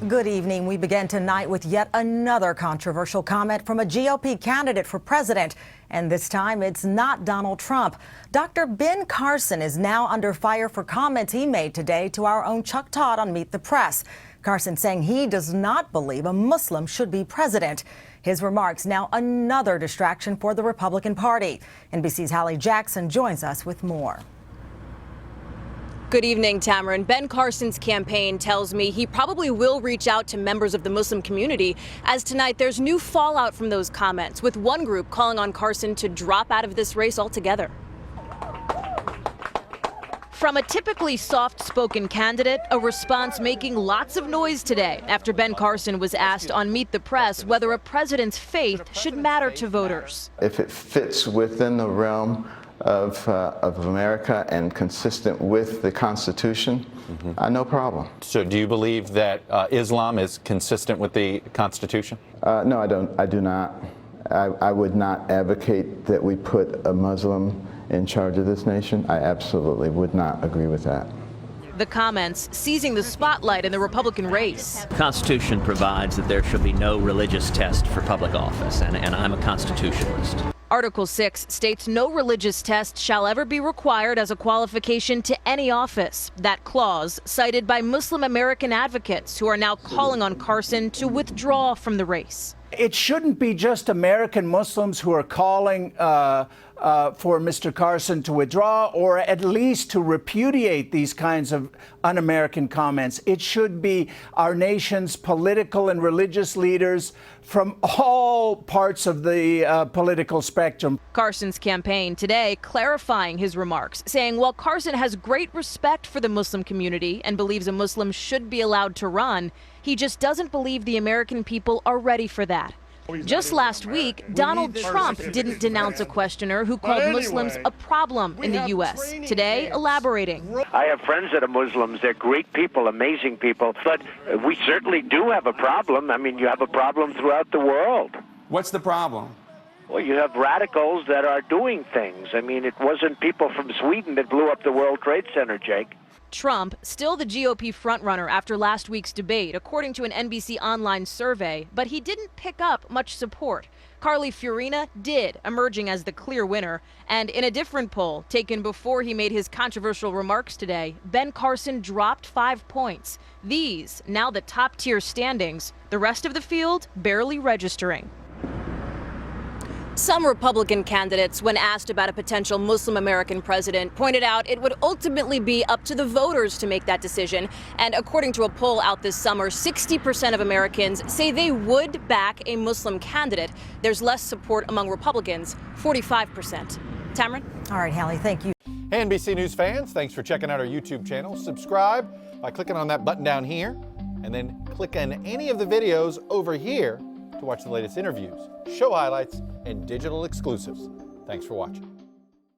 Good evening. We begin tonight with yet another controversial comment from a GOP candidate for president. And this time it's not Donald Trump. Dr. Ben Carson is now under fire for comments he made today to our own Chuck Todd on Meet the Press. Carson saying he does not believe a Muslim should be president. His remarks now another distraction for the Republican Party. NBC's Hallie Jackson joins us with more. Good evening, Tamarin. Ben Carson's campaign tells me he probably will reach out to members of the Muslim community, as tonight there's new fallout from those comments, with one group calling on Carson to drop out of this race altogether. From a typically soft-spoken candidate, a response making lots of noise today after Ben Carson was asked on Meet the Press whether a president's faith should matter to voters. If it fits within the realm of America and consistent with the Constitution, no problem. So do you believe that Islam is consistent with the Constitution? No, I don't. I do not. I would not advocate that we put a Muslim in charge of this nation. I absolutely would not agree with that. The comments seizing the spotlight in the Republican race. The Constitution provides that there should be no religious test for public office, and I'm a constitutionalist. Article 6 states no religious test shall ever be required as a qualification to any office. That clause cited by Muslim American advocates who are now calling on Carson to withdraw from the race. It shouldn't be just American Muslims who are calling for Mr. Carson to withdraw or at least to repudiate these kinds of un-American comments. It should be our nation's political and religious leaders from all parts of the political spectrum. Carson's campaign today clarifying his remarks, saying while Carson has great respect for the Muslim community and believes a Muslim should be allowed to run, he just doesn't believe the American people are ready for that. Just last week, Donald Trump didn't denounce a questioner who called Muslims a problem in the U.S. Today, elaborating. I have friends that are Muslims. They're great people, amazing people. But we certainly do have a problem. I mean, you have a problem throughout the world. What's the problem? Well, you have radicals that are doing things. I mean, it wasn't people from Sweden that blew up the World Trade Center, Jake. Trump, still the GOP frontrunner after last week's debate, according to an NBC Online survey, but he didn't pick up much support. Carly Fiorina did, emerging as the clear winner. And in a different poll, taken before he made his controversial remarks today, Ben Carson dropped 5 points. These, now the top-tier standings, the rest of the field barely registering. Some Republican candidates, when asked about a potential Muslim American president, pointed out it would ultimately be up to the voters to make that decision. And according to a poll out this summer, 60% of Americans say they would back a Muslim candidate. There's less support among Republicans, 45%. Tamarin? All right, Hallie, thank you. Hey, NBC News fans, thanks for checking out our YouTube channel. Subscribe by clicking on that button down here, and then click on any of the videos over here to watch the latest interviews, show highlights, and digital exclusives. Thanks for watching.